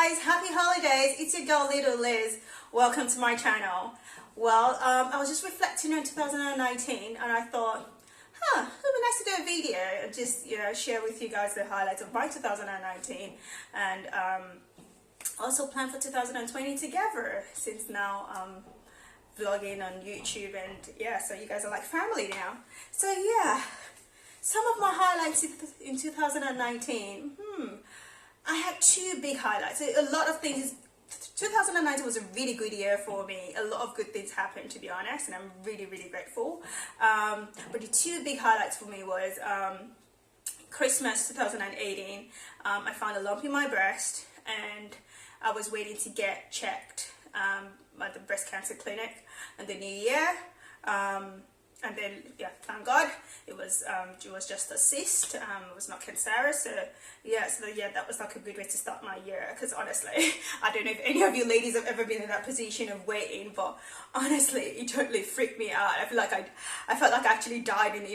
guys, happy holidays. It's your girl Little Liz. Welcome to my channel. Well, I was just reflecting on 2019 and I thought, it would be nice to do a video and just, share with you guys the highlights of my 2019 and also plan for 2020 together, since now I'm vlogging on YouTube and so you guys are like family now. So some of my highlights in 2019, I had two big highlights. A lot of things. 2019 was a really good year for me. A lot of good things happened, to be honest, and I'm really grateful. But the two big highlights for me was Christmas 2018. I found a lump in my breast and I was waiting to get checked at the breast cancer clinic in the new year. And then, thank God, it was just a cyst. It was not cancerous. So that was like a good way to start my year. Because honestly, I don't know if any of you ladies have ever been in that position of waiting, but honestly, it totally freaked me out. I feel like I felt like I actually died in,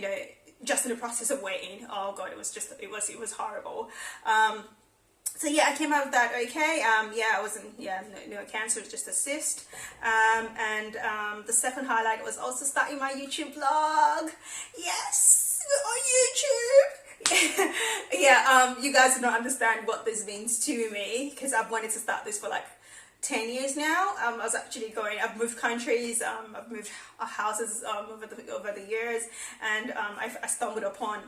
just in the process of waiting. Oh God, it was horrible. So I came out of that okay. I wasn't, no cancer, it was just a cyst. And the second highlight was also starting my YouTube vlog. Yes, on YouTube. You guys don't understand what this means to me, because I've wanted to start this for like 10 years now. I've moved countries, I've moved houses over the years, and I stumbled upon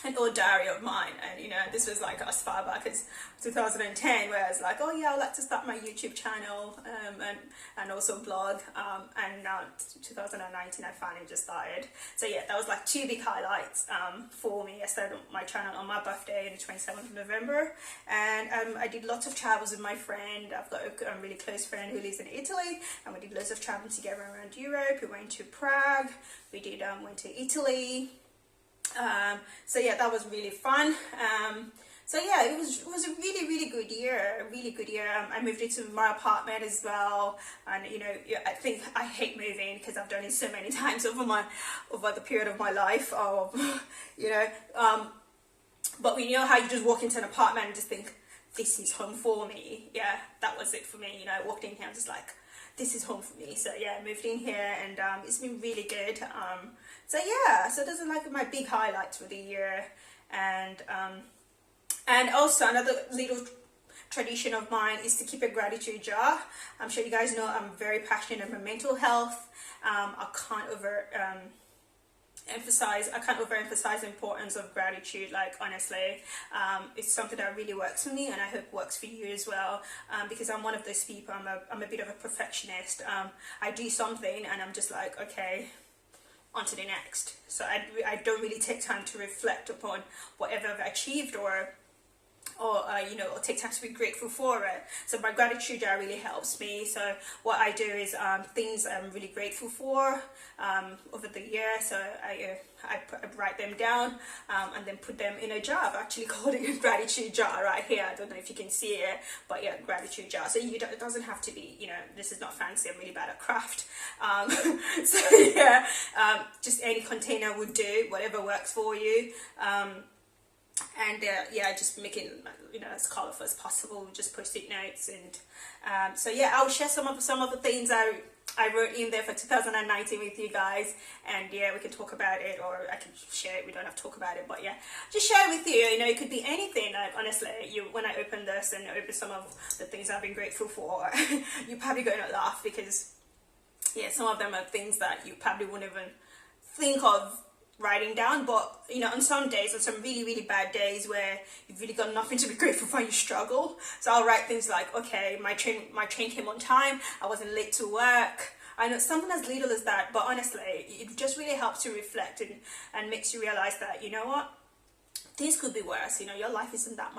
an old diary of mine, and this was like as far back as 2010, where I was like, I'd like to start my YouTube channel and also blog, and now 2019 I finally just started. So that was like two big highlights for me. I started my channel on my birthday on the 27th of November, and I did lots of travels with my friend. I've got a really close friend who lives in Italy, and we did lots of traveling together around Europe. We went to Prague, we did went to Italy. That was really fun. It was a really good year, I moved into my apartment as well, and I think I hate moving because I've done it so many times over the period of my life. But we know how you just walk into an apartment and just think, this is home for me. That was it for me. I walked in here, I'm just like, this is home for me. So I moved in here, and it's been really good. So those are like my big highlights for the year. And also another little tradition of mine is to keep a gratitude jar. I'm sure you guys know I'm very passionate about mental health. I can't overemphasize the importance of gratitude. Like, honestly, it's something that really works for me, and I hope works for you as well, because I'm one of those people. I'm a bit of a perfectionist. I do something and I'm just like, okay, on to the next. So I don't really take time to reflect upon whatever I've achieved or take time to be grateful for it. So my gratitude jar really helps me. So what I do is things I'm really grateful for over the year. So I write them down and then put them in a jar. I've actually called it a gratitude jar right here. I don't know if you can see it, but gratitude jar. So it doesn't have to be, this is not fancy. I'm really bad at craft. Just any container would do, whatever works for you. Just make it as colorful as possible, just post-it notes, and I'll share some of the things I wrote in there for 2019 with you guys, and we can talk about it, or I can share it. We don't have to talk about it, but just share it with you. It could be anything. Like, honestly, when I open this and open some of the things I've been grateful for, you're probably going to laugh, because some of them are things that you probably wouldn't even think of writing down. But on some days, on some really bad days where you've really got nothing to be grateful for, you struggle. So I'll write things like, okay, my train came on time, I wasn't late to work. I know, something as little as that, but honestly, it just really helps to reflect and makes you realize that, things could be worse. Your life isn't that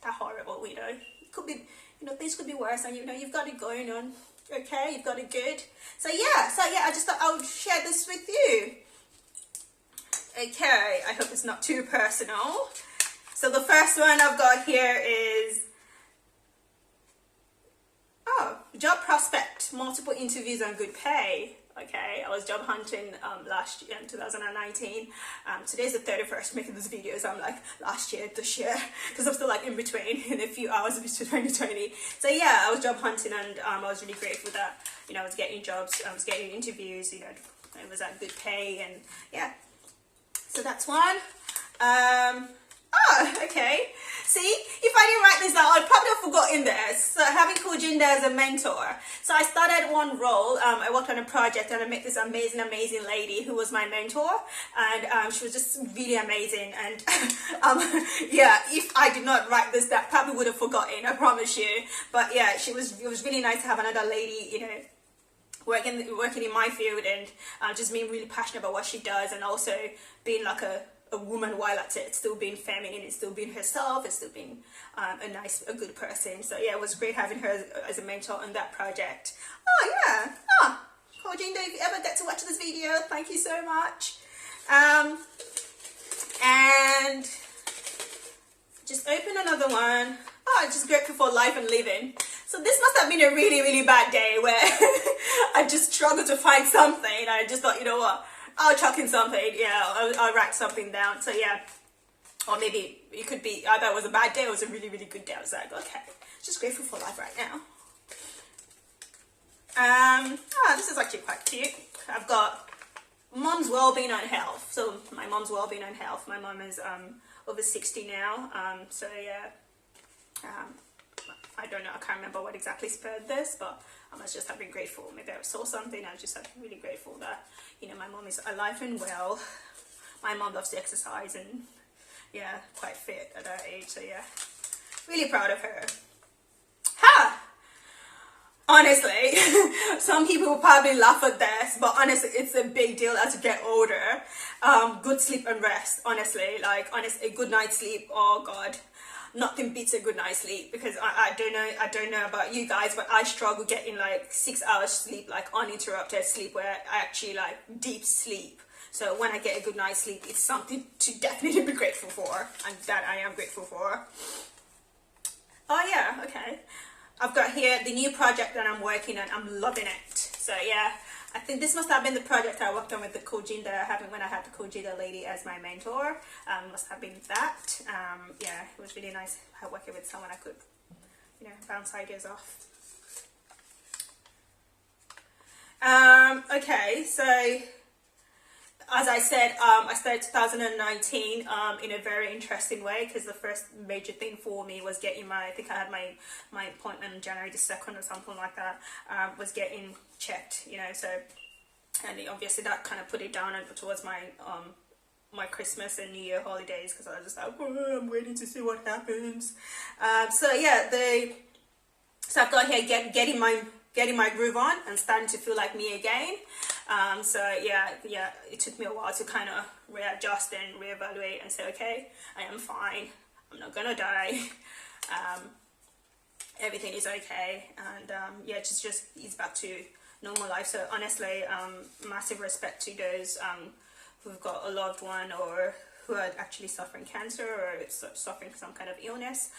horrible. It could be, things could be worse, and you've got it going on. Okay, you've got it good. I just thought I would share this with you. Okay, I hope it's not too personal. So the first one I've got here is, job prospect. multiple interviews and good pay. Okay, I was job hunting last year in 2019. Today's the 31st making this video, so I'm like last year, this year, because I'm still like in between, in a few hours between 2020. So yeah, I was job hunting, and I was really grateful that, you know, I was getting jobs, I was getting interviews, you know, it was at good pay, and yeah. So that's one. Okay. See, if I didn't write this down, I'd probably have forgotten this. So having Kojinda as a mentor. So I started one role. I worked on a project, and I met this amazing lady who was my mentor, and she was just really amazing. And yeah, if I did not write this, that probably would have forgotten. I promise you. But yeah, it was really nice to have another lady, you know, working in my field, and just being really passionate about what she does, and also being like a woman while at it, still being feminine, and still being herself, and still being a good person. So yeah, it was great having her as a mentor on that project. Oh yeah, Kojinda, if you ever get to watch this video, thank you so much. And just open another one. Just grateful for life and living. So this must have been a really bad day where I just struggled to find something. I just thought, you know what, I'll chuck in something. Yeah, I'll write something down. So yeah, or maybe it could be either it was a bad day or it was a really good day. I was like, okay, just grateful for life right now. This is actually quite cute. I've got mom's well-being and health. So my mom's well-being and health. My mom is over 60 now. So yeah. I don't know, I can't remember what exactly spurred this, but I was just having grateful. Maybe I saw something, I was just really grateful that, you know, my mom is alive and well. My mom loves to exercise, and yeah, quite fit at her age, so yeah, really proud of her. Honestly, some people will probably laugh at this, but honestly, it's a big deal as you get older. Good sleep and rest, honestly, a good night's sleep, oh god. Nothing beats a good night's sleep, because I don't know about you guys, but I struggle getting like 6 hours sleep, like uninterrupted sleep, where I actually like deep sleep. So when I get a good night's sleep, it's something to definitely be grateful for, and that I am grateful for. Oh yeah, okay. I've got here the new project that I'm working on. I'm loving it. So yeah, I think this must have been the project I worked on with the Kojinda, when I had the Kojinda lady as my mentor. Must have been that. Yeah, it was really nice working with someone I could, you know, bounce ideas off. Okay, so as I said, I started 2019 in a very interesting way, because the first major thing for me was getting I think I had my appointment on January the 2nd or something like that, was getting checked, you know, so, and obviously that kind of put it down towards my my Christmas and New Year holidays, because I was just like, oh, I'm waiting to see what happens. So yeah, so I've got here getting my groove on and starting to feel like me again. So yeah, it took me a while to kind of readjust and reevaluate and say, okay, I am fine, I'm not gonna die, everything is okay, and yeah, just ease back to normal life. So honestly, massive respect to those who've got a loved one, or who are actually suffering cancer, or suffering some kind of illness,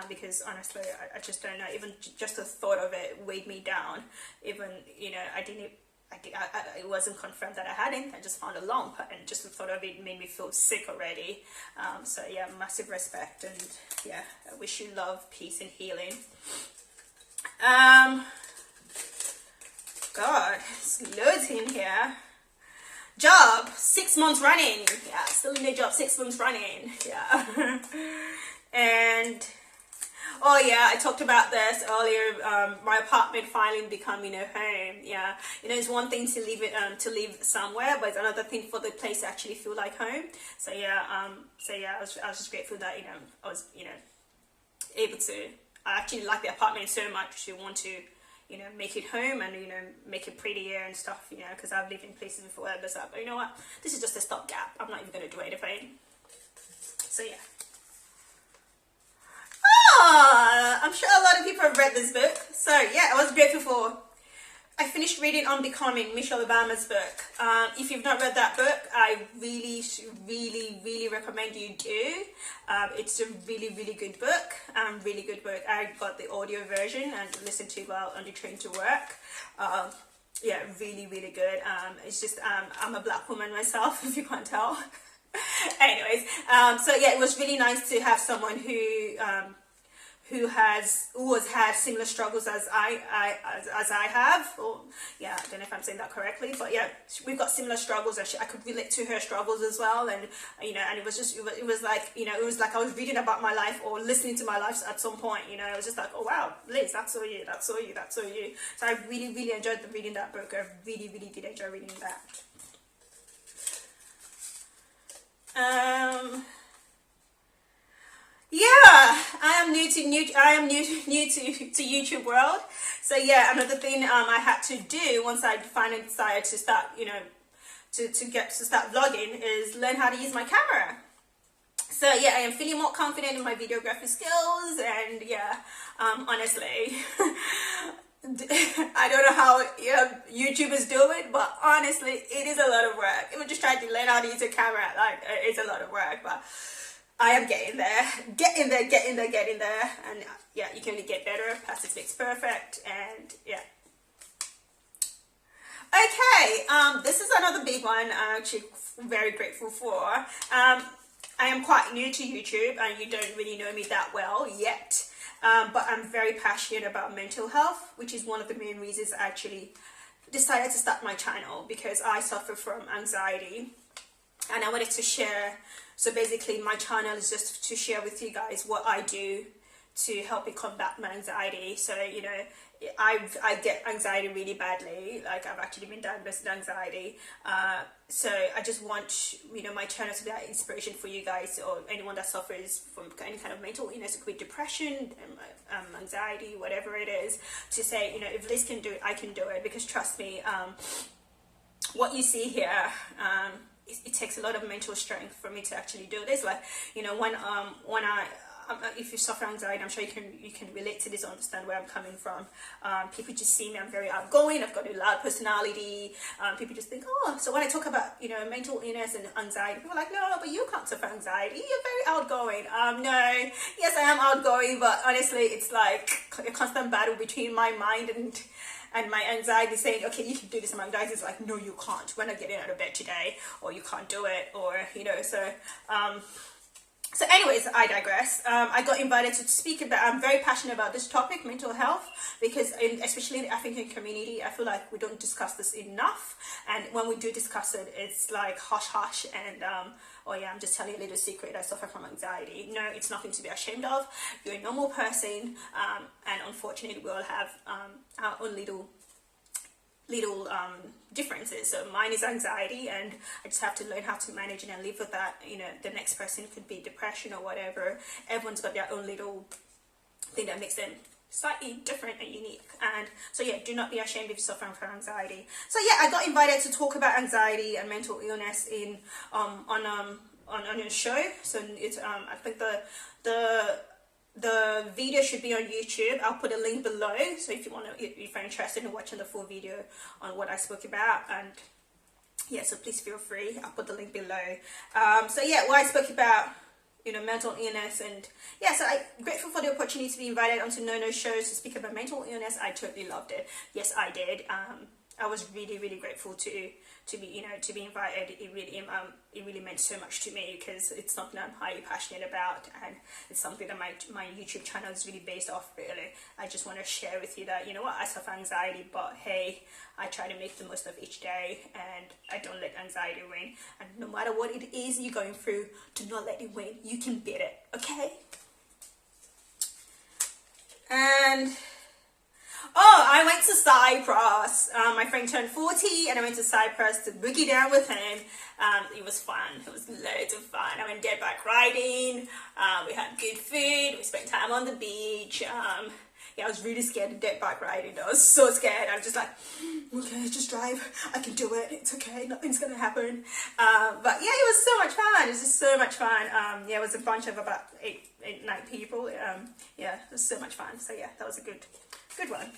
because honestly, I just don't know, even just the thought of it weighed me down. Even, you know, it wasn't confirmed that I had it, I just found a lump, and just the thought of it made me feel sick already. So yeah, massive respect, and yeah, I wish you love, peace and healing. God, there's loads in here. Job, 6 months running. Yeah, still in the job 6 months running. Yeah. And oh yeah, I talked about this earlier. My apartment finally becoming a home. Yeah, you know, it's one thing to leave it to live somewhere, but it's another thing for the place to actually feel like home. So yeah, I was just grateful that, you know, I was, you know, able to. I actually like the apartment so much to want to, you know, make it home, and, you know, make it prettier and stuff, you know, because I've lived in places before where there's that, but you know what, this is just a stopgap. I'm not even going to do anything. So yeah. I'm sure a lot of people have read this book. So yeah, I was grateful for I finished reading Unbecoming, Michelle Obama's book. If you've not read that book, I really recommend you do. It's a really good book. Really good book. I got the audio version and listened to while on the train to work. Yeah, really good. It's just I'm a black woman myself, if you can't tell. Anyways, so yeah, it was really nice to have someone who has always had similar struggles as I have, or yeah, I don't know if I'm saying that correctly, but yeah, we've got similar struggles, and I could relate to her struggles as well. And you know, and it was just it was like, you know, it was like I was reading about my life or listening to my life at some point. You know, it was just like, oh wow, Liz, that's all you, that's all you, that's all you. So I really enjoyed reading that book. I really did enjoy reading that. Yeah, I am new to YouTube world. So yeah, another thing I had to do once I finally decided to start, you know, to start vlogging is learn how to use my camera. So yeah, I am feeling more confident in my videography skills, and yeah, honestly, I don't know how YouTubers do it, but honestly, it is a lot of work. Even just trying to learn how to use a camera, like, it's a lot of work, but I am getting there, getting there, and yeah, you can only get better. Practice makes perfect, and yeah. Okay, this is another big one I'm actually very grateful for. I am quite new to YouTube, and you don't really know me that well yet, but I'm very passionate about mental health, which is one of the main reasons I actually decided to start my channel, because I suffer from anxiety, and I wanted to share. So basically, my channel is just to share with you guys what I do to help me combat my anxiety. So, you know, I get anxiety really badly. Like, I've actually been diagnosed with anxiety. So I just want, you know, my channel to be that inspiration for you guys, or anyone that suffers from any kind of mental illness. It could be depression, anxiety, whatever it is, to say, you know, if Liz can do it, I can do it. Because trust me, what you see here, it takes a lot of mental strength for me to actually do this. Like, you know, when I if you suffer anxiety, I'm sure you can relate to this, understand where I'm coming from. People just see me, I'm very outgoing, I've got a loud personality. People just think, oh, so when I talk about, you know, mental illness and anxiety, people are like, no, but you can't suffer anxiety, you're very outgoing. No, yes, I am outgoing, but honestly, it's like a constant battle between my mind and my anxiety saying, okay, you can do this, and my anxiety is like, no, you can't, we're not getting out of bed today, or you can't do it, or, you know. So anyways, I digress. I got invited to speak about, I'm very passionate about this topic, mental health, because especially in the African community, I feel like we don't discuss this enough, and when we do discuss it, it's like hush, and oh yeah, I'm just telling you a little secret, I suffer from anxiety. No, it's nothing to be ashamed of. You're a normal person, and unfortunately, we all have our own little differences. So mine is anxiety, and I just have to learn how to manage it and live with that. You know, the next person could be depression or whatever. Everyone's got their own little thing that makes them slightly different and unique. And so yeah, do not be ashamed if you're suffering from anxiety. So yeah, I got invited to talk about anxiety and mental illness in on a show. So it's I think the video should be on YouTube. I'll put a link below, so if you're interested in watching the full video on what I spoke about, and yeah, so please feel free. I'll put the link below. So yeah, what I spoke about, you know, mental illness, and yeah, so I'm grateful for the opportunity to be invited onto No shows to speak about mental illness. I totally loved it. Yes, I did. I was really grateful to be, you know, to be invited. It really meant so much to me, because it's something I'm highly passionate about, and it's something that my YouTube channel is really based off. Really, I just want to share with you that, you know what, I suffer anxiety, but hey, I try to make the most of each day, and I don't let anxiety win. And no matter what it is you're going through, do not let it win. You can beat it, okay? And oh, I went to Cyprus. My friend turned 40, and I went to Cyprus to boogie down with him. It was fun. It was loads of fun. I went dead bike riding. We had good food. We spent time on the beach. Yeah, I was really scared of dead bike riding. I was so scared. I was just like, okay, just drive. I can do it. It's okay. Nothing's gonna happen. But yeah, it was so much fun. It was just so much fun. Yeah, it was a bunch of about 8, 9 people. Yeah, it was so much fun. So yeah, that was a good one.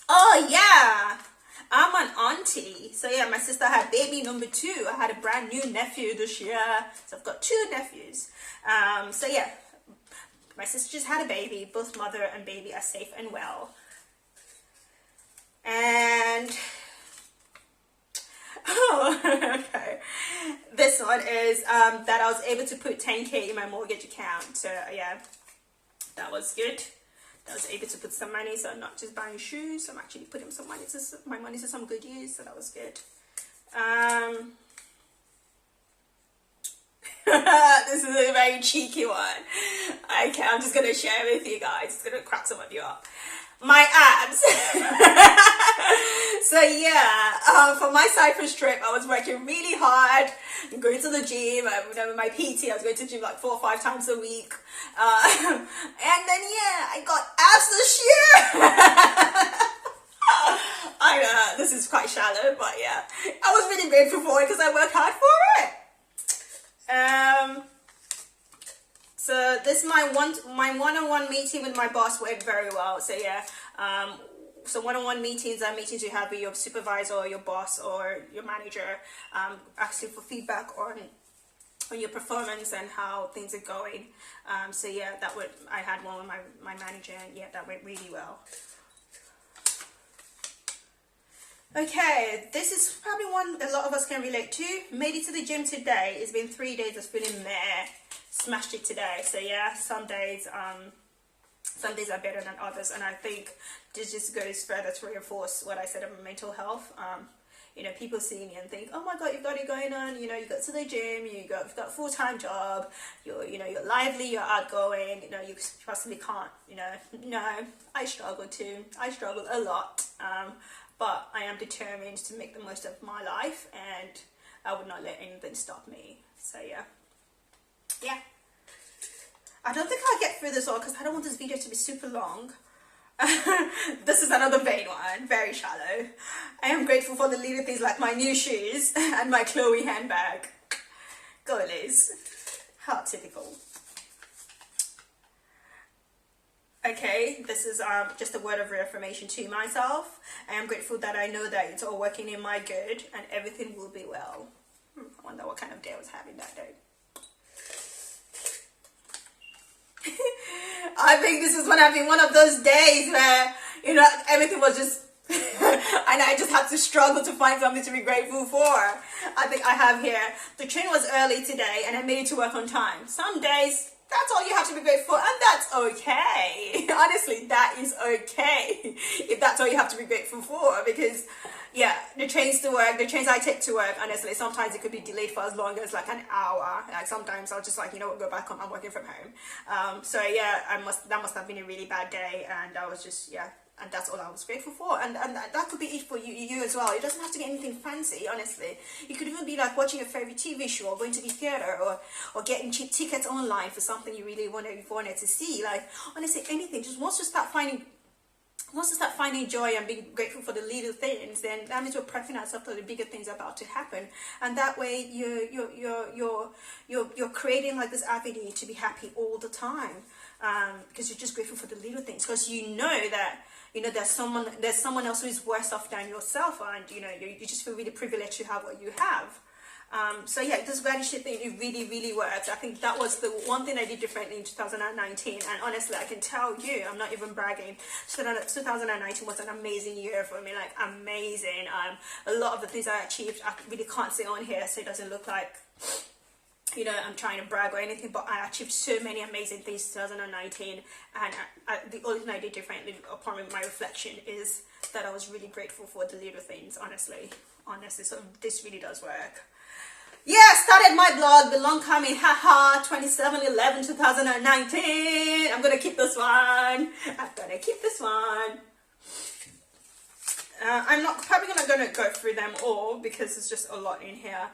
Oh yeah, I'm an auntie. So yeah, my sister had baby number 2. I had a brand new nephew this year. So I've got 2 nephews. So yeah, my sister just had a baby. Both mother and baby are safe and well. And oh, okay. This one is that I was able to put 10K in my mortgage account. So yeah, that was good. I was able to put some money, so I'm not just buying shoes. I'm actually putting some money to my money to some good use. So that was good. This is a very cheeky one. Okay, I'm just gonna share it with you guys. It's gonna crack some of you up. My abs. So yeah, for my Cyprus trip, I was working really hard, going to the gym. With my PT, I was going to the gym like 4 or 5 times a week. And then yeah, I got abs this year. I know this is quite shallow, but yeah, I was really grateful for it because I worked hard for it. So this my one-on-one meeting with my boss went very well. So yeah, so one-on-one meetings are meetings you have with your supervisor or your boss or your manager, asking for feedback on your performance and how things are going. So yeah, I had one with my manager, and yeah, that went really well. Okay, this is probably one a lot of us can relate to. Made it to the gym today. It's been 3 days of feeling meh. Smashed it today. So yeah, some days are better than others, and I think this just goes further to reinforce what I said about mental health. You know, people see me and think, oh my god, you've got it going on. You know, you go to the gym, you've got a full-time job, you're lively, you're outgoing. You know, you possibly can't. You know, no, I struggle too. I struggle a lot. But I am determined to make the most of my life, and I would not let anything stop me. So yeah. I don't think I'll get through this all because I don't want this video to be super long. This is another vain one, very shallow. I am grateful for the little things like my new shoes and my Chloe handbag. Go Liz. How typical. Okay, this is just a word of reaffirmation to myself. I am grateful that I know that it's all working in my good and everything will be well. I wonder what kind of day I was having that day. I think this is having one of those days where, you know, everything was just, and I just had to struggle to find something to be grateful for. I think I have here, the train was early today and I made it to work on time. Some days, that's all you have to be grateful for, and that's okay. Honestly, that is okay if that's all you have to be grateful for, because yeah, the trains I take to work, honestly, sometimes it could be delayed for as long as like an hour. Like sometimes I'll just like, you know what, go back home, I'm working from home. So yeah, that must have been a really bad day, and I was just, yeah, and that's all I was grateful for. And that could be it for you as well. It doesn't have to be anything fancy, honestly. It could even be like watching a favorite TV show, or going to the theater, or getting cheap tickets online for something you really wanted to see. Like honestly, anything. Just once you start finding joy and being grateful for the little things, then that means we're prepping ourselves for the bigger things about to happen. And that way you're creating like this avenue to be happy all the time, because you're just grateful for the little things, because you know that there's someone else who is worse off than yourself, and you just feel really privileged to have what you have. So yeah, this gratitude thing, it really, really works. I think that was the one thing I did differently in 2019, and honestly, I can tell you, I'm not even bragging, 2019 was an amazing year for me, like amazing. A lot of the things I achieved, I really can't say on here, so it doesn't look like, I'm trying to brag or anything, but I achieved so many amazing things in 2019, and the only thing I did differently upon my reflection is that I was really grateful for the little things, honestly, so this really does work. Yeah, I started my blog, Belong Coming, haha, 27/11/2019. I'm gonna keep this one. I'm not probably not gonna go through them all because there's just a lot in here.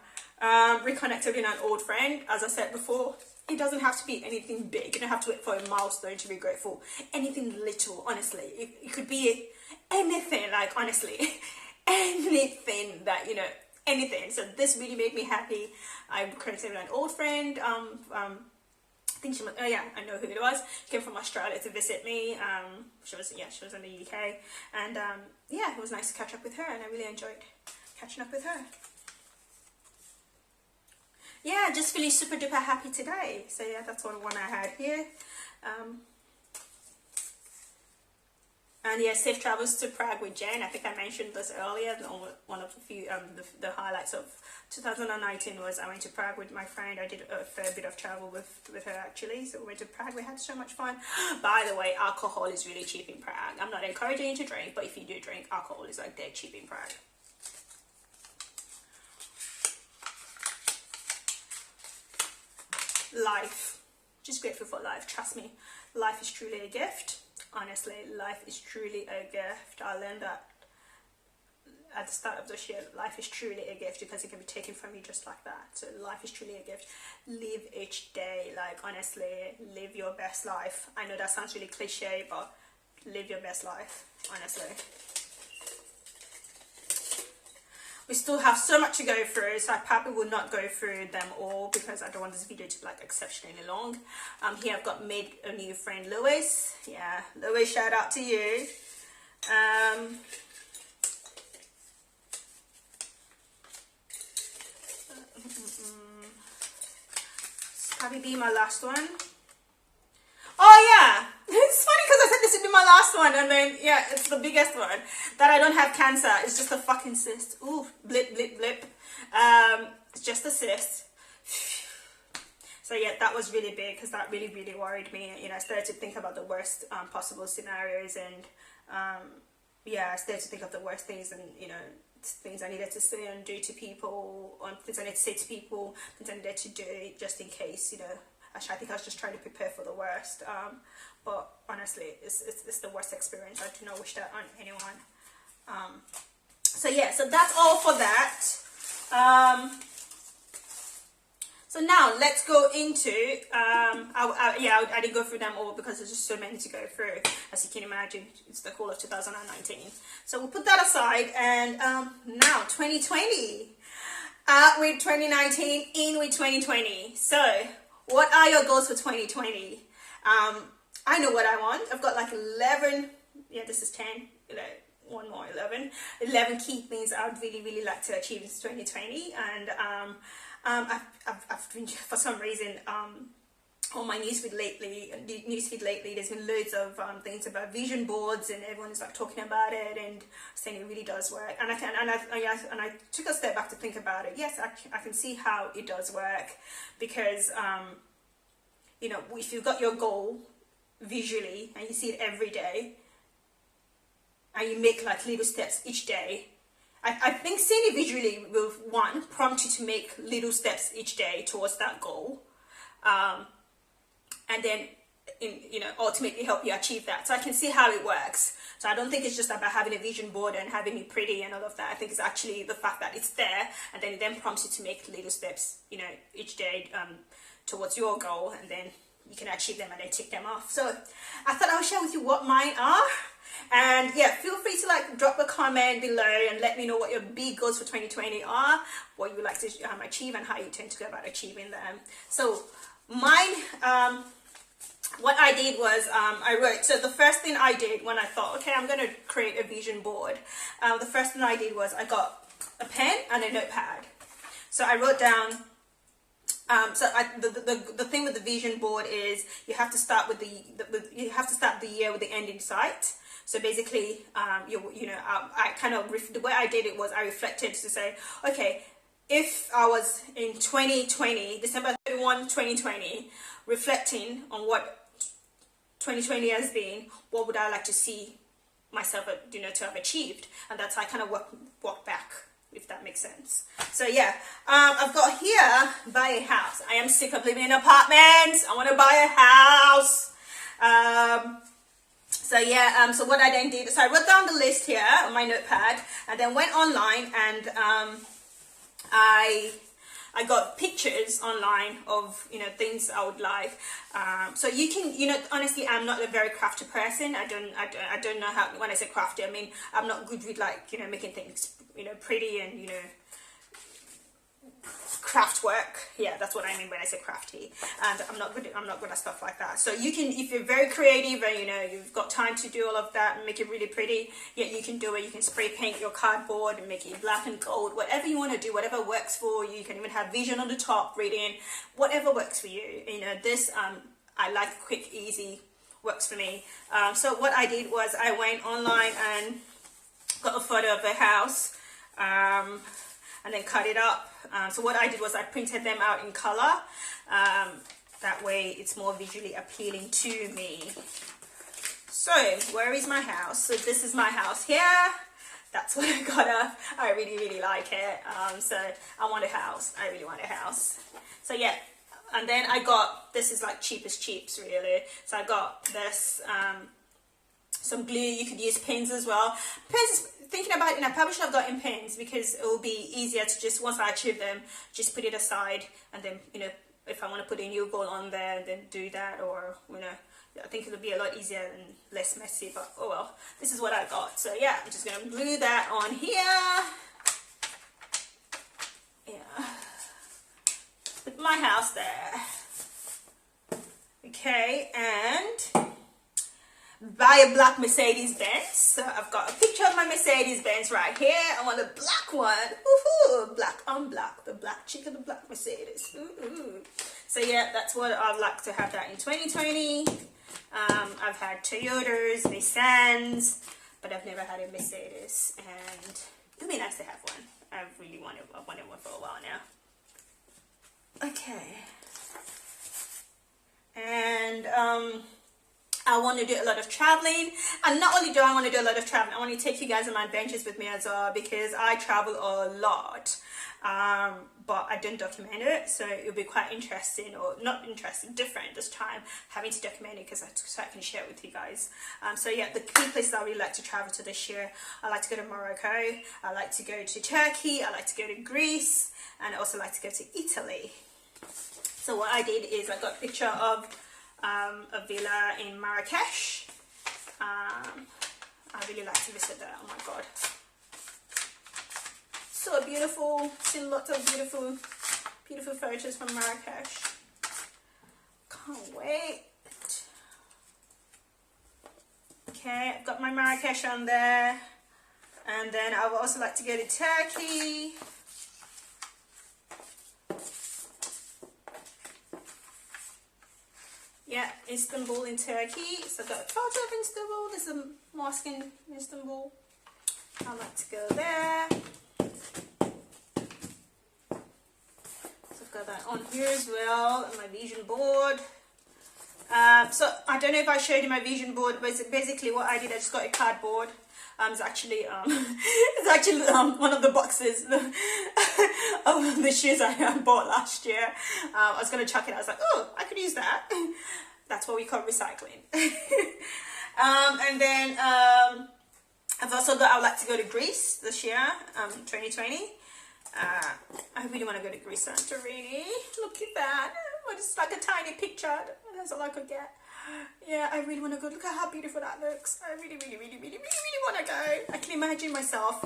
Reconnected with an old friend, as I said before. It doesn't have to be anything big. You don't have to wait for a milestone to be grateful. Anything little, honestly. It could be anything, like honestly, anything that anything. So this really made me happy. I connected with an old friend think she was, oh yeah, I know who it was. She came from Australia to visit me. She was in the UK, and yeah, it was nice to catch up with her, and I really enjoyed catching up with her. Yeah, just feeling super duper happy today. So yeah, that's one I had here. And yeah, safe travels to Prague with Jen. I think I mentioned this earlier. One of the few the highlights of 2019 was I went to Prague with my friend. I did a fair bit of travel with her actually. So we went to Prague. We had so much fun. By the way, alcohol is really cheap in Prague. I'm not encouraging you to drink, but if you do drink, alcohol is like dead cheap in Prague. Life. Just grateful for life. Trust me, life is truly a gift. Honestly, life is truly a gift. I learned that at the start of this year. Life is truly a gift because it can be taken from you just like that. So life is truly a gift. Live each day. Like, honestly, live your best life. I know that sounds really cliche, but live your best life, honestly. We still have so much to go through, so I probably will not go through them all because I don't want this video to be like exceptionally long. Here I've got made a new friend, Louis. Yeah, Louis, shout out to you. This probably be my last one. Oh yeah, it's funny because I said this would be my last one, and then yeah, it's the biggest one. That I don't have cancer. It's just a fucking cyst. Ooh, blip blip blip. It's just a cyst. So yeah, that was really big because that really worried me. You know, I started to think about the worst possible scenarios, and yeah, I started to think of the worst things, and you know, things I needed to say and do to people, or things I needed to say to people, things I needed to do just in case, you know. Actually, I think I was just trying to prepare for the worst, but honestly, it's the worst experience. I do not wish that on anyone. So yeah, so that's all for that. So now let's go into, I didn't go through them all because there's just so many to go through. As you can imagine, it's the whole of 2019. So we'll put that aside, and now 2020. Out with 2019, in with 2020. So what are your goals for 2020? I know what I want. I've got like 11, yeah, this is 10, one more, 11 key things I would really like to achieve in 2020. And I've been, for some reason, on my newsfeed lately, there's been loads of things about vision boards, and everyone's like talking about it and saying it really does work. And I took a step back to think about it. Yes, I can see how it does work, because you know, if you've got your goal visually and you see it every day, and you make like little steps each day, I think seeing it visually will, one, prompt you to make little steps each day towards that goal, and then you know, ultimately help you achieve that. So I can see how it works. So I don't think it's just about having a vision board and having it pretty and all of that. I think it's actually the fact that it's there, and then it then prompts you to make little steps, you know, each day towards your goal, and then you can achieve them and then tick them off. So I thought I would share with you what mine are. And yeah, feel free to like drop a comment below and let me know what your big goals for 2020 are, what you would like to achieve, and how you tend to go about achieving them. So mine, what I did was I wrote, so the first thing I did when I thought, okay, I'm going to create a vision board, the first thing I did was I got a pen and a notepad. So I wrote down, the thing with the vision board is you have to start with the year with the end in sight. So basically, you know, I kind of, the way I did it was I reflected to say, okay, if I was in 2020, December 31, 2020, reflecting on what 2020 has been, what would I like to see myself, you know, to have achieved? And that's how I kind of walk back, if that makes sense. So yeah, I've got here, buy a house. I am sick of living in apartments. I want to buy a house. So yeah, so what I then did, so I wrote down the list here on my notepad, and then went online, and I got pictures online of, you know, things I would like. So you can, you know, honestly, I'm not a very crafty person. I don't know how, when I say crafty, I mean, I'm not good with, like, you know, making things, you know, pretty and, you know, craft work. Yeah, that's what I mean when I say crafty. And I'm not good at stuff like that. So you can, if you're very creative and you know you've got time to do all of that and make it really pretty, yeah, you can do it. You can spray paint your cardboard and make it black and gold, whatever you want to do, whatever works for you. You can even have vision on the top, reading, whatever works for you. You know, this I like quick, easy, works for me. So what I did was I went online and got a photo of the house, and then cut it up. So what I did was I printed them out in color. That way it's more visually appealing to me. So where is my house? So this is my house here. That's what I got. I really like it. So I want a house. I really want a house. So yeah. And then I got, this is like cheapest cheaps really. So I got this, some glue. You could use pins as well. Pins, thinking about it, I probably should have gotten pins because it will be easier to just, once I achieve them, just put it aside. And then, you know, if I want to put a new goal on there, then do that. Or, you know, I think it'll be a lot easier and less messy. But oh well, this is what I got. So yeah, I'm just going to glue that on here. Yeah. Put my house there. Okay, and buy a black Mercedes Benz. So I've got a picture of my Mercedes Benz right here. I want a black one. Woohoo! Black on black. The black chick of the black Mercedes. Ooh. So yeah, that's what I'd like to have that in 2020. I've had Toyotas, Nissans, but I've never had a Mercedes, and it'd be nice to have one. I've wanted one for a while now. Okay. And I want to do a lot of traveling, and not only do I want to do a lot of traveling, I want to take you guys on my adventures with me as well, because I travel a lot, but I don't document it, so it'll be quite interesting, or not interesting, different this time, having to document it so I can share it with you guys. So yeah, the key places I really like to travel to this year, I like to go to Morocco, I like to go to Turkey, I like to go to Greece, and I also like to go to Italy. So what I did is I got a picture of a villa in Marrakesh. I really like to visit that. Oh my god, so beautiful. Seen lots of beautiful photos from Marrakesh. Can't wait. Okay, I've got my Marrakesh on there, and then I would also like to go to Turkey. Yeah, Istanbul in Turkey. So I've got a photo of Istanbul. There's a mosque in Istanbul. I'd like to go there. So I've got that on here as well, on my vision board. So I don't know if I showed you my vision board, but basically what I did, I just got a cardboard. It's actually one of the boxes of the shoes I bought last year. I was going to chuck it. I was like, oh, I could use that. That's what we call recycling. And then I've also got, I would like to go to Greece this year, 2020. I really want to go to Greece, Santorini. Look at that. It's like a tiny picture. That's all I could get. Yeah, I really want to go. Look at how beautiful that looks. I really want to go. I can imagine myself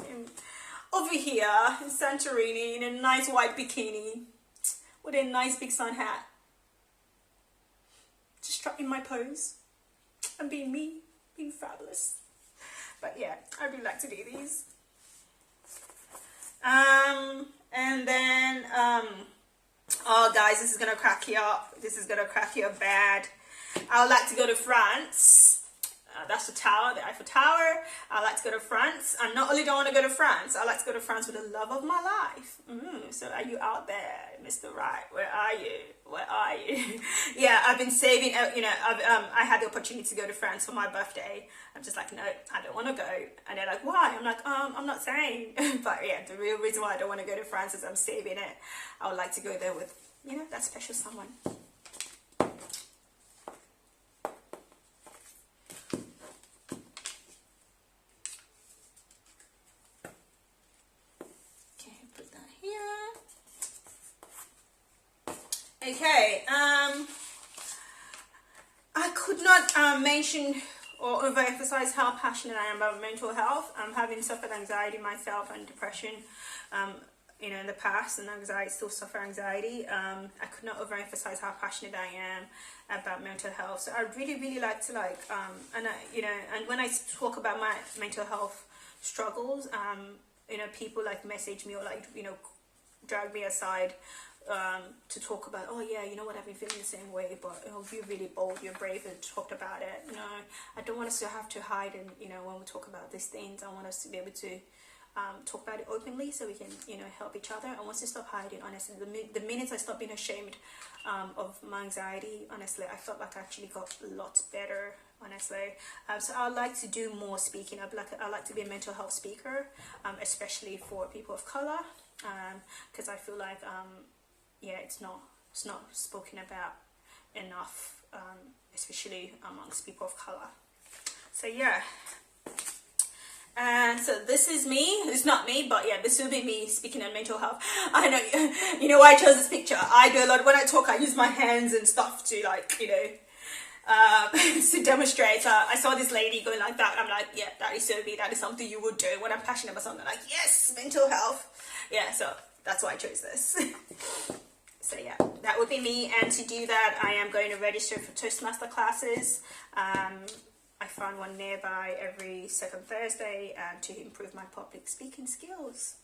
over here in Santorini in a nice white bikini with a nice big sun hat, just striking my pose and being me, being fabulous. But yeah, I really like to do these. And then oh guys, this is gonna crack you up. This is gonna crack you up bad. I would like to go to France. That's the tower, the Eiffel Tower. I like to go to France. And not only do I want to go to France, I like to go to France with the love of my life. So are you out there, Mr. Right? Where are you? Where are you? Yeah, I've been saving, you know, I had the opportunity to go to France for my birthday. I'm just like, no, I don't want to go. And they're like, why? I'm like, I'm not saying. But yeah, the real reason why I don't want to go to France is I'm saving it. I would like to go there with, you know, that special someone. Okay, I could not mention or overemphasize how passionate I am about mental health. I'm having suffered anxiety myself and depression you know, in the past, and anxiety, still suffer anxiety. I could not overemphasize how passionate I am about mental health. So I really like to and I, you know, and when I talk about my mental health struggles, you know, people like message me or like, you know, drag me aside to talk about, oh yeah, you know what, I've been feeling the same way, but oh, you're really bold, you're brave and talked about it. You know, I don't want us to have to hide, and you know, when we talk about these things, I want us to be able to talk about it openly, so we can, you know, help each other. And once you stop hiding, honestly, the minute I stopped being ashamed of my anxiety, honestly, I felt like I actually got a lot better, honestly. So I like to do more speaking. I like to be a mental health speaker, especially for people of color, because I feel like yeah, it's not spoken about enough, especially amongst people of color. So yeah. And so this is me. It's not me, but yeah, this will be me speaking on mental health. I know, you know why I chose this picture. I do a lot, when I talk, I use my hands and stuff to, like, you know, to demonstrate. I saw this lady going like that. I'm like, yeah, that is so me. That is something you would do. When I'm passionate about something, like, yes, mental health. Yeah, so that's why I chose this. So yeah, that would be me. And to do that, I am going to register for Toastmaster classes. I found one nearby every second Thursday, to improve my public speaking skills.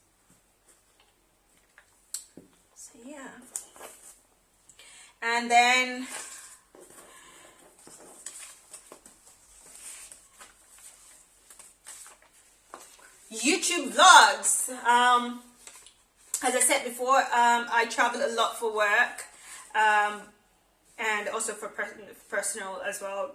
So yeah. And then YouTube vlogs. As I said before, I travel a lot for work. And also for personal as well,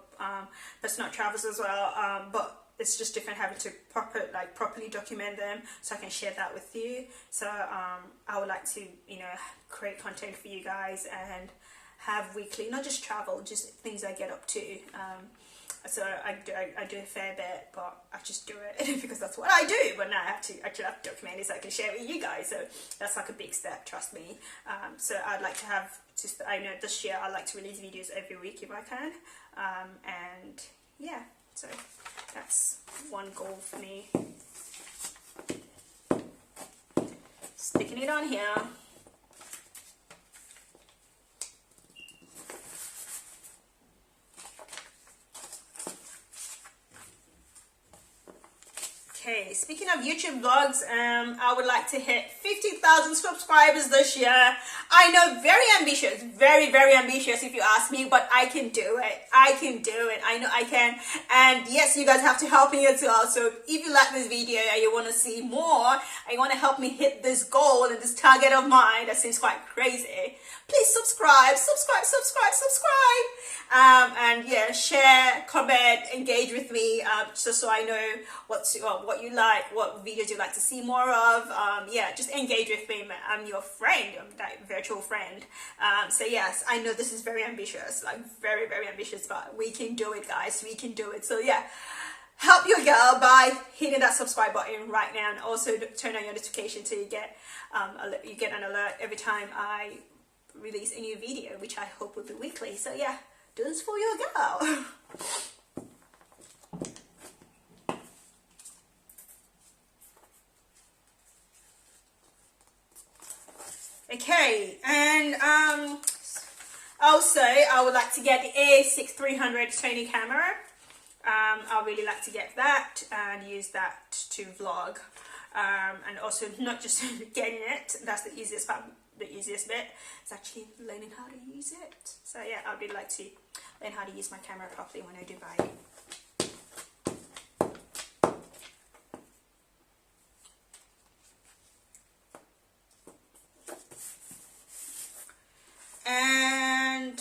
personal travels as well, but it's just different having to properly document them, so I can share that with you. So I would like to, you know, create content for you guys and have weekly, not just travel, just things I get up to. So I do a fair bit, but I just do it because that's what I do. But now I have to actually document it so I can share it with you guys. So that's like a big step, trust me. So I'd like to have, I know this year I'd like to release videos every week if I can. And yeah, so that's one goal for me. Sticking it on here. Okay, speaking of YouTube vlogs, I would like to hit 50,000 subscribers this year. I know, very ambitious, very ambitious if you ask me, but I can do it. I can do it. I know I can. And yes, you guys have to help me as well. So if you like this video and you want to see more, and you want to help me hit this goal and this target of mine that seems quite crazy, please subscribe. And yeah, share, comment, engage with me, just so I know what you like, what videos you'd like to see more of. Yeah, just engage with me. I'm your friend. I'm that virtual friend. So yes, I know this is very ambitious, like very ambitious, but we can do it, guys. We can do it. So yeah, help your girl by hitting that subscribe button right now, and also turn on your notification so you get an alert every time I release a new video, which I hope will be weekly. So yeah, do this for your girl. Okay, and also I would like to get the A6300 Sony camera. I really like to get that and use that to vlog, and also not just getting it, that's the easiest part. The easiest bit is actually learning how to use it. So yeah, I'd really like to learn how to use my camera properly when I do buy it. And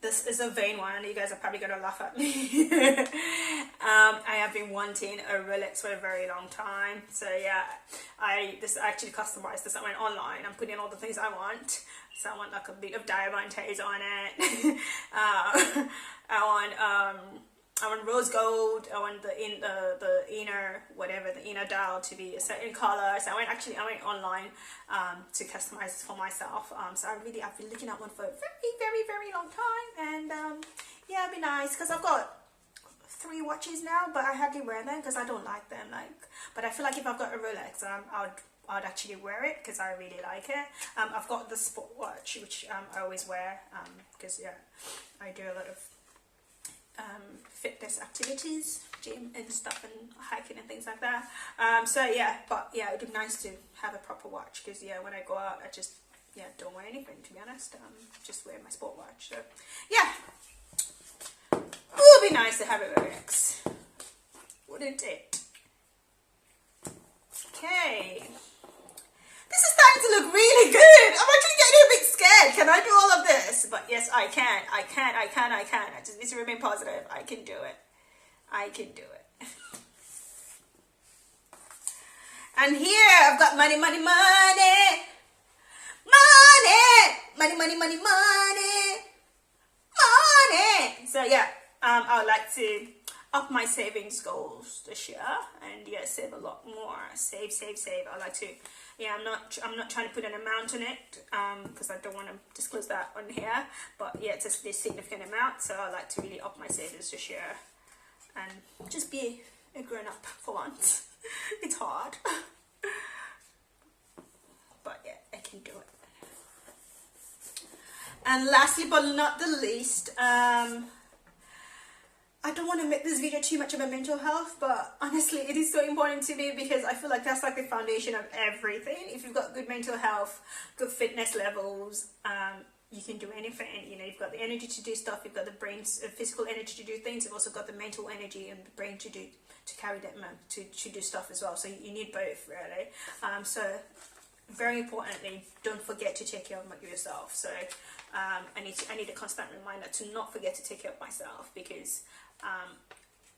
this is a vain one. You guys are probably gonna laugh at me. I have been wanting a Rolex for a very long time. So yeah, this actually customized this. I went online. I'm putting in all the things I want. So I want like a bit of diamantes on it. I want rose gold. I want the inner dial to be a certain color. So I went online to customize this for myself. So I've been looking at one for a very long time, and yeah, it'd be nice because I've got 3 watches now, but I hardly wear them because I don't like them. But I feel like if I've got a Rolex, I'd actually wear it because I really like it. I've got the sport watch, which I always wear because yeah, I do a lot of fitness activities, gym and stuff, and hiking and things like that. So yeah, but yeah, it'd be nice to have a proper watch because yeah, when I go out, I just don't wear anything, to be honest. Just wear my sport watch. So yeah, it would be nice to have a Rolex, wouldn't it? Okay. This is starting to look really good. I'm actually getting a bit scared. Can I do all of this? But yes, I can. I just need to remain positive. I can do it. I can do it. And here I've got money, money, money. Money. Money, money, money, money. Money. So yeah, I would like to up my savings goals this year and yeah, save a lot more. Save. I like to, yeah, I'm not trying to put an amount on it because I don't want to disclose that on here, but yeah, it's a significant amount, so I like to really up my savings this year and just be a grown-up for once. It's hard, but yeah, I can do it. And lastly but not the least, I don't want to make this video too much about mental health, but honestly, it is so important to me because I feel like that's like the foundation of everything. If you've got good mental health, good fitness levels, you can do anything. You know, you've got the energy to do stuff, you've got the brain's physical energy to do things, you've also got the mental energy and the brain to carry that to do stuff as well. So you need both, really. So very importantly, don't forget to take care of yourself. So I need a constant reminder to not forget to take care of myself because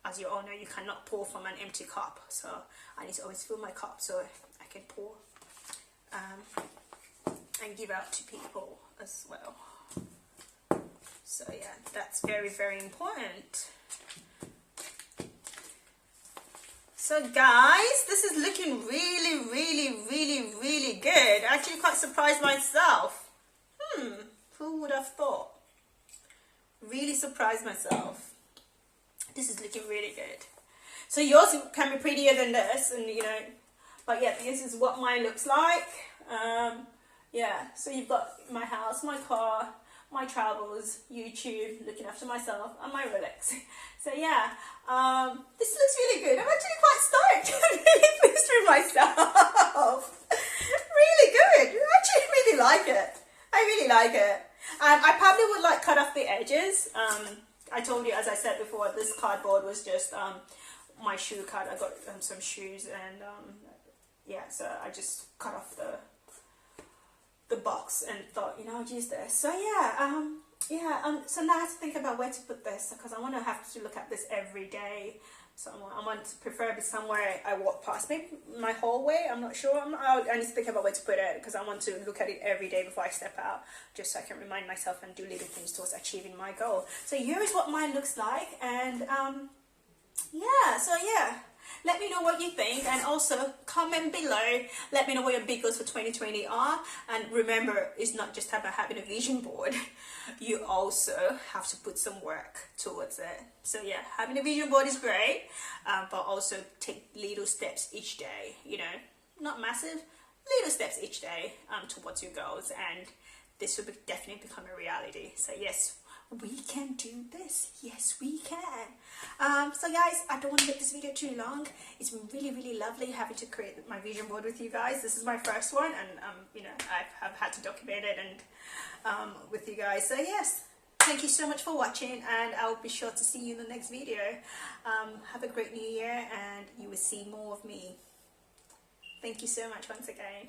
as you all know, you cannot pour from an empty cup. So I need to always fill my cup so I can pour and give out to people as well. So yeah, that's very, very important. So guys, this is looking really, really, really, really good. I actually quite surprised myself. Who would have thought? Really surprised myself. This is looking really good. So yours can be prettier than this, and you know, but yeah, this is what mine looks like. Yeah, so you've got my house, my car, my travels, YouTube, looking after myself, and my Rolex. So yeah, this looks really good. I'm actually quite stoked. I'm really pleased with myself. Really good. I actually really like it. I really like it. I probably would like cut off the edges. I told you, as I said before, this cardboard was just my shoe card. I got some shoes and yeah, so I just cut off the box and thought, you know, I'll use this. So yeah, so now I have to think about where to put this because I want to have to look at this every day. So I want to preferably somewhere I walk past, maybe my hallway. I'm not sure. I need to think about where to put it because I want to look at it every day before I step out, just so I can remind myself and do little things towards achieving my goal. So here is what mine looks like, and yeah. So yeah, let me know what you think, and also comment below. Let me know what your big goals for 2020 are. And remember, it's not just about having a vision board. You also have to put some work towards it. So yeah, having a vision board is great, but also take little steps each day. You know, not massive, little steps each day towards your goals, and this will definitely become a reality. So yes, we can do this. Yes, we can. So guys, I don't want to make this video too long. It's been really, really lovely having to create my vision board with you guys. This is my first one, and you know, I've had to document it and with you guys. So yes, thank you so much for watching, and I'll be sure to see you in the next video. Have a great new year, and you will see more of me. Thank you so much once again.